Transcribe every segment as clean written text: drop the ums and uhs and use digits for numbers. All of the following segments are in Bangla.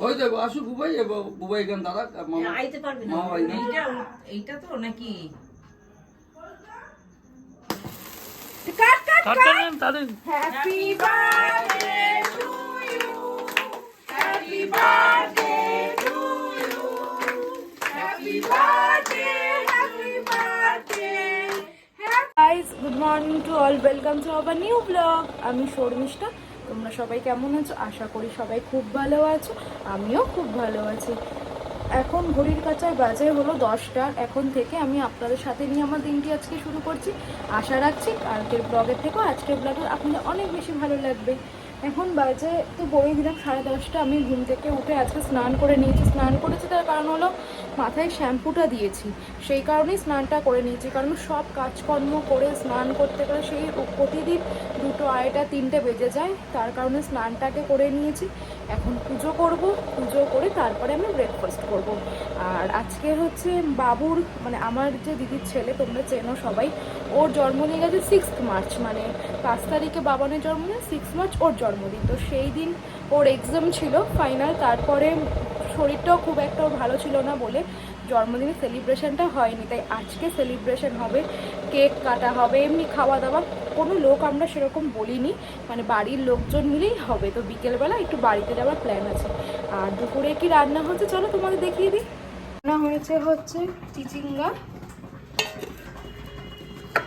ওই তো আসু বুবাই বুবাই গান দাদা মামা আইতে পারবে না। মামা ভাই না এইটা তো নাকি কাট কাট কাট কাট। নেন তাদের happy birthday to you, happy birthday to you, happy birthday, happy birthday. Guys, good morning to all, welcome to our new blog. আমি শর্মিষ্ঠা। তোমরা সবাই কেমন আছো? আশা করি সবাই খুব ভালো আছো, আমিও খুব ভালো আছি। এখন ঘড়ির কাছায় বাজে হলো 10টা। এখন থেকে আমি আপনাদের সাথে নিয়ে আমার দিনটি আজকে শুরু করছি। আশা রাখছি কালকের ব্লগের থেকেও আজকের ব্লগে আপনাদের অনেক বেশি ভালো লাগবে। এখন বাজে তো বলে দিলাম 10:30। আমি ঘুম থেকে উঠে আজকে স্নান করে নিয়েছি। স্নান করেছি তার কারণ হলো মাথায় শ্যাম্পুটা দিয়েছি, সেই কারণেই স্নানটা করে নিয়েছি। কারণ সব কাজকর্ম করে স্নান করতে গেলে সেই প্রতিদিন 2টো, 2:30, 3টে বেজে যায়, তার কারণে স্নানটাকে করে নিয়েছি। এখন পুজো করব, পুজো করে তারপরে আমি ব্রেকফাস্ট করব। আর আজকে হচ্ছে বাবুর মানে আমার যে দিদির ছেলে, তোমরা চেনো সবাই, ওর জন্মদিন আছে 6 মার্চ, মানে 5 তারিখে বাবানের জন্মদিন, 6 মার্চ ওর জন্মদিন। তো সেই দিন ওর এক্সাম ছিল ফাইনাল, তারপরে শরীরটাও খুব একটা ভালো ছিল না বলে জন্মদিনের সেলিব্রেশনটা হয়নি। তাই আজকে সেলিব্রেশন হবে, কেক কাটা হবে, এমনি খাওয়া দাওয়া। কোনো লোক আমরা সেরকম বলিনি, মানে বাড়ির লোকজন মিলেই হবে। তো বিকেলবেলা একটু বাড়িতে যাওয়ার প্ল্যান আছে। আর দুপুরে কি রান্না হচ্ছে চলো তোমাদের দেখিয়ে দিই। রান্না হচ্ছে চিচিঙ্গা,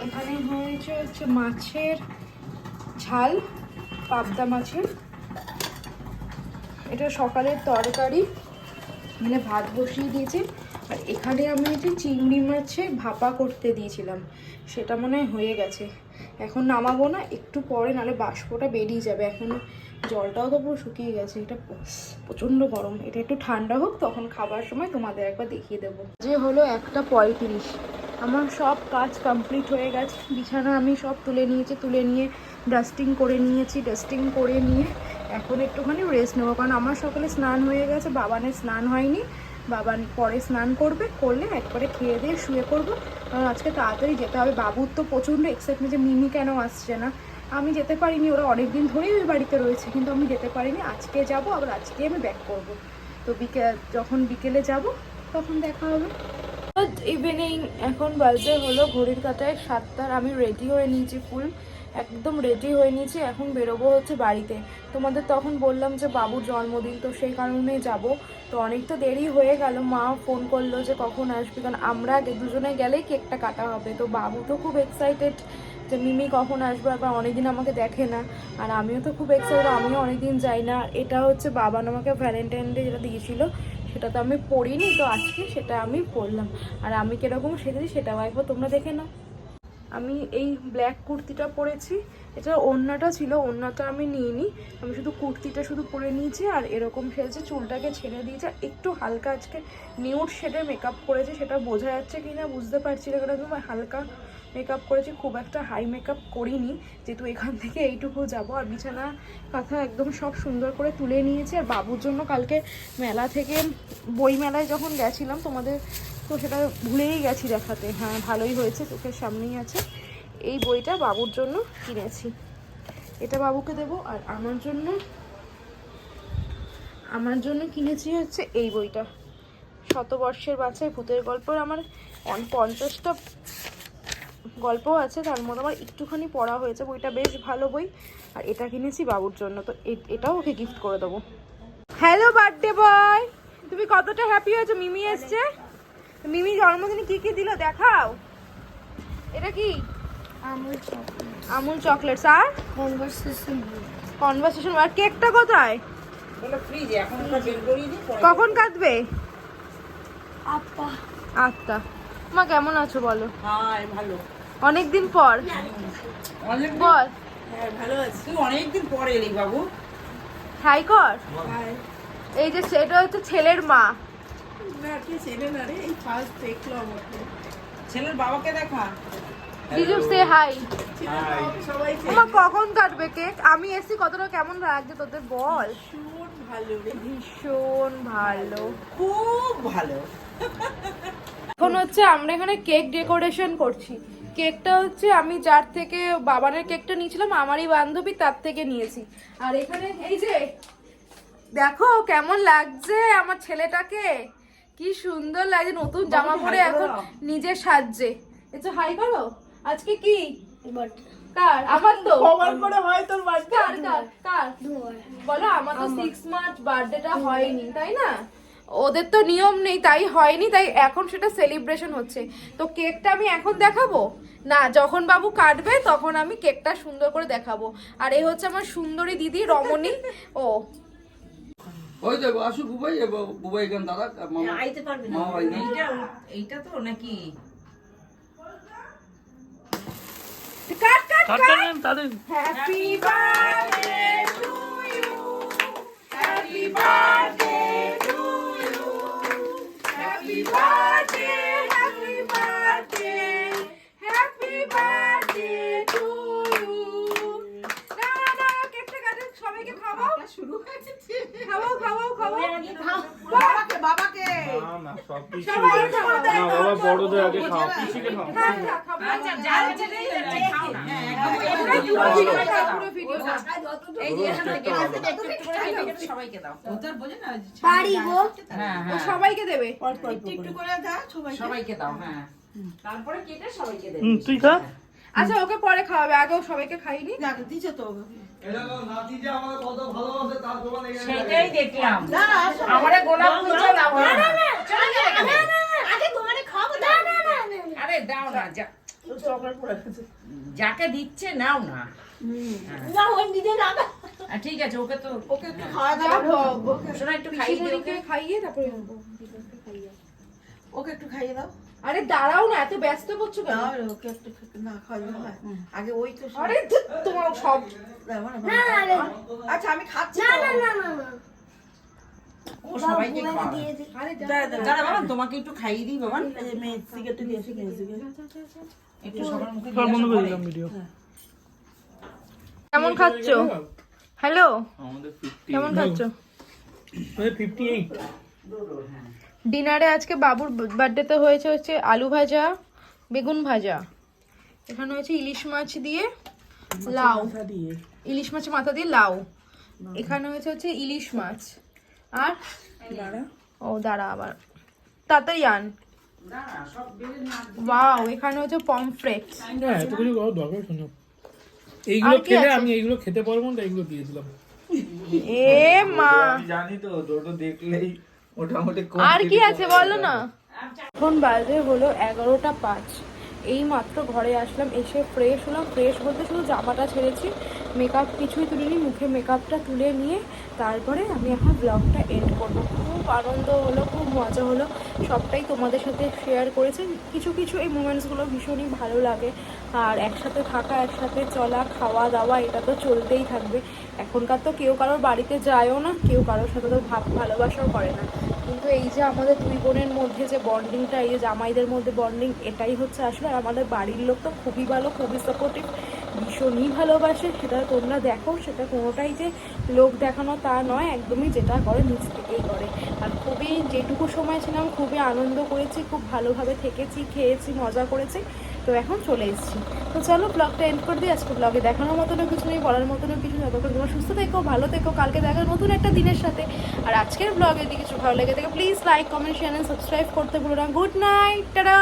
এখানে হচ্ছে মাছের ঝাল, পাবদা মাছের, এটা সকালের তরকারি, মানে ভাত বসিয়ে দিয়েছি। আর এখানে আমি হচ্ছে চিংড়ি মাছে ভাপা করতে দিয়েছিলাম, সেটা মনে হয় হয়ে গেছে। এখন নামাবো না, একটু পরে, নাহলে বাষ্পটা বেরিয়ে যাবে। এখন জলটাও তো পুরো শুকিয়ে গেছে। এটা প্রচণ্ড গরম, এটা একটু ঠান্ডা হোক, তখন খাবার সময় তোমাদের একবার দেখিয়ে দেবো। যে হলো 1:35, আমার সব কাজ কমপ্লিট হয়ে গেছে। বিছানা আমি সব তুলে নিয়েছি, তুলে নিয়ে ডাস্টিং করে নিয়েছি। ডাস্টিং করে নিয়ে এখন একটুখানি রেস্ট নেবো, কারণ আমার সকালে স্নান হয়ে গেছে, বাবানের স্নান হয়নি। বাবান পরে স্নান করবে, করলে একবারে খেয়ে দিয়ে শুয়ে পড়বো। কারণ আজকে তাড়াতাড়ি যেতে হবে। বাবুর তো প্রচণ্ড এক্সাইটমেন্ট যে মিমি কেন আসছে না। আমি যেতে পারিনি, ওরা অনেক দিন ধরেই ওই বাড়িতে রয়েছে, কিন্তু আমি যেতে পারিনি। আজকে যাব, আবার আজকে আমি ব্যাক করবো। তো যখন বিকেলে যাব তখন দেখা হবে। ইভিনিং, এখন বাজে হলো ঘড়ির কাঁটায় 7টা। আমি রেডি হয়ে নিয়েছি, ফুল একদম রেডি হয়ে নিয়েছি। এখন বেরোবো হচ্ছে বাড়িতে। তোমাদের তখন বললাম যে বাবুর জন্মদিন, তো সেই কারণে যাব। তো অনেক তো দেরি হয়ে গেল, মা ফোন করলো যে কখন আসবি, কারণ আমরা দুজনে গেলেই কেকটা কাটা হবে। তো বাবু তো খুব এক্সাইটেড যে মিমি কখন আসবে, আবার অনেকদিন আমাকে দেখে না। আর আমিও তো খুব এক্সাইটেড, আমিও অনেকদিন যাই না। এটা হচ্ছে বাবান আমাকে ভ্যালেন্টাইন ডে যেটা দিয়েছিল, সেটা তো আমি পড়িনি, তো আজকে সেটা আমি পরলাম। আর আমি কিরকম সেজেছি সেটাও একবার তোমরা দেখে নাও। আমি এই ব্ল্যাক কুর্তিটা পরেছি, এটা ওড়নাটা ছিল, ওড়নাটা আমি নিইনি, আমি শুধু কুর্তিটা শুধু পরে নিয়েছি। আর এরকম সেজে চুলটাকে ছেড়ে দিয়েছে, একটু হালকা আজকে নিউড শেডে মেকআপ করেছি, সেটা বোঝা যাচ্ছে কি না বুঝতে পারছি না, কারণ একদম হালকা মেকআপ করেছি, খুব একটা হাই মেকআপ করিনি, যেহেতু এখান থেকে এইটুকু যাব। আর বিছানা কাঁথা একদম সব সুন্দর করে তুলে নিয়েছি। আর বাবুর জন্য কালকে মেলা থেকে, বই মেলায় যখন গেছিলাম তোমাদের, তো সেটা ভুলেই গেছি দেখাতে। হ্যাঁ, ভালোই হয়েছে, চোখের সামনেই আছে। এই বইটা বাবুর জন্য কিনেছি, এটা বাবুকে দেবো। আর আমার জন্য কিনেছি হচ্ছে এই বইটা, শতবর্ষের বাচ্চায় ভূতের গল্প। আমার 50টা গল্প আছে, তার মধ্যে আমার একটুখানি পড়া হয়েছে। বইটা বেশ ভালো বই। আর এটা কিনেছি বাবুর জন্য, তো এটাও ওকে গিফট করে দেবো। হ্যালো বার্থডে বয়, তুমি কতটা হ্যাপি হয়েছো মিমি এসছে? মিমি জন্মদিনে কি কি দিল দেখাও। এটা কি? আমুল চকলেটস। আর কনভারসেশন। আর কেকটা কোথায়? ফ্রিজে এখন বের করিয়ে দিই। কখন কাটবে? আটটা। মা কেমন আছো বলো? হ্যাঁ ভালো, অনেকদিন পর অনেক বল। হ্যাঁ ভালো আছি। তুই অনেকদিন পরে এলি বাবু। হাই কর। এই যে সেটা হচ্ছে ছেলের মা। না কি ছেলে না রে, এই ফার্স্ট দেখলাম ওকে। ছেলের বাবাকে দেখা। Did you say hi? সবাই মা কখন কাটবে কেক? আমি এসি কতটা কেমন লাগছে তোদের বল? ভীষণ ভালো রে, ভীষণ ভালো, খুব ভালো। এখন হচ্ছে আমরা এখানে কেক ডেকোরেশন করছি। কেকটা হচ্ছে আমি যার থেকে বাবানের কেকটা নিয়েছিলাম, আমারই বান্ধবী, তার থেকে নিয়েছি। আর এখানে এই যে দেখো কেমন লাগছে আমার ছেলেটাকে, কি সুন্দর লাগছে নতুন জামা পরে এখন নিজে সাজছে। একটু হাই করো। আজকে কি কার? আমার তো কভার করে হয় তোর বাচ্চা। কার কার কার বলো? আমার তো 6 মার্চ বার্থডেটা হয়নি, তাই না? ওদের তো নিয়ম নেই, তাই হয়নি, তাই এখন সেটা সেলিব্রেশন হচ্ছে। তো কেকটা আমি এখন দেখাবো না, যখন বাবু কাটবে তখন আমি কেকটা সুন্দর করে দেখাবো। আর এই হচ্ছে আমার সুন্দরী দিদি রমণী। ও ওই দেখো আসুক বুবাই বুবাই গান দাদা মামা আইতে পারবে না। মামা ভাই এইটা তো নাকি কাট কাট কাট। তাদের happy birthday to you, happy birthday to you, happy birthday, happy birthday, happy birthday to you. না না কেকটা কাটে, সবাইকে খাওয়াও। শুরু হয়েছে। খাওয়াও খাওয়াও খাওয়াও। বাবাকে বাবাকে না সব কিছু সবাই খাওয়াও। না বাবা বড়দের আগে খাও, পিসিকে খাও। খা খা খাবো। আচ্ছা যার কাছে নেই যাচ্ছে খাও না। পুরো ভিডিও এই যে এখান থেকে একটু করে কেটে সবাইকে দাও। ওদের বোঝে না পারি গো। হ্যাঁ ও হ্যাঁ সবাইকে দেবে। একটু করে দাও সবাইকে দাও। হ্যাঁ তারপরে কেটে সবাইকে দেবে। তুই খা। আচ্ছা ওকে পরে খাওয়াবে, আগেও সবাইকে খাইনি। দিছে তো এরকম নাতি যে আমাকে কত ভালোবাসে তার প্রমাণ এখানে সেটাই দেখলাম। আমারে গোলাপ ফুল দাও। না না না আগে তোমারে খাবো না না না আরে দাও না যাকে দিচ্ছে নাও না। না ওই নিজে রাখা ঠিক আছে ওকে তো ওকে একটু খাওয়া যা শোনা একটু খাইয়ে দিও পিসিমণিকে খাইয়ে তারপরে খাইয়ে। ওকে একটু খাইয়ে দাও আরে দাঁড়াও না, এত ব্যস্ত করছো কেন? আর ওকে একটু না খাওয়ালে হয় আগে ওই তো আরে ধুৎ, তোমার সব আচ্ছা আমি খাচ্ছি না না না না না ও সবাইকে খাওয়া। দিয়ে দিই আরে দাঁড়া বাবা তোমাকে একটু খাইয়ে দিই বাবা। এই যে মেয়ে সিগারেট দিয়ে এসে খেয়েছি একটু সবার মুখে সব বন্ধ করে দিলাম ভিডিও। কেমন খাচ্ছো? হ্যালো আমাদের 50 কেমন খাচ্ছো? 58 ডিনারে আজকে বাবুর বার্থডেতে হচ্ছে আলু ভাজা, বেগুন ভাজা, এখানে হয়েছে ইলিশ মাছ দিয়ে লাউ, ইলিশ মাছের মাথা দিয়ে লাউ, এখানে হচ্ছে ইলিশ মাছ, আর ও দাঁড়া আবার তাড়াতাড়ি আন। ওয়াও, এখানে হচ্ছে পমফ্রেট। না এত কিছু করার দরকার শোনো, এইগুলো আর কি খেলে আছে? আমি এইগুলো খেতে পারবো না, এইগুলো দিয়ে দিলাম। এ মা, আমি জানি তো দুটো দেখলেই মোটামুটি আর কি আছে বলো না। এখন বাজে হলো 11:05। এই মাত্র ঘরে আসলাম, এসে ফ্রেশ হলাম। ফ্রেশ বলতে শুধু জামাটা ছেড়েছি, মেকআপ কিছুই তুলিনি, মুখে মেকআপটা তুলে নিয়ে তারপরে আমি এখন ব্লগটা এন্ড করবো। খুব আনন্দ হলো, খুব মজা হলো, সবটাই তোমাদের সাথে শেয়ার করেছি। কিছু কিছু এই মোমেন্টসগুলো ভীষণই ভালো লাগে। আর একসাথে থাকা, একসাথে চলা, খাওয়া দাওয়া, এটা তো চলতেই থাকবে। এখনকার তো কেউ কারোর বাড়িতে যায়ও না, কেউ কারোর সাথে তো ভালোবাসাও করে না, কিন্তু এই যে আমাদের দুই বোনের মধ্যে যে বন্ডিংটা, এই যে জামাইদের মধ্যে বন্ডিং, এটাই হচ্ছে আসলে। আর আমাদের বাড়ির লোক তো খুবই ভালো, খুবই সাপোর্টিভ, ভীষণই ভালোবাসে। সেটা তোমরা দেখো, সেটা কোনোটাই যে লোক দেখানো তা নয়, একদমই যেটা করে নিজ থেকেই করে। আর খুবই যেটুকু সময় ছিলাম খুবই আনন্দ করেছি, খুব ভালোভাবে থেকেছি, খেয়েছি, মজা করেছি। তো এখন চলে এসেছি। তো চলো ব্লগটা এন্ড করে দিই। আজকে ব্লগে দেখানোর মতনও কিছু নেই, বলার মতনও কিছু নেই। ততক্ষণ তোমরা সুস্থ থেকো, ভালো থেকো, কালকে দেখা নতুন একটা দিনের সাথে। আর আজকের ব্লগে যদি কিছু ভালো লেগে থাকে please like, comment, share and subscribe করতে ভুলো না। Good night, tata.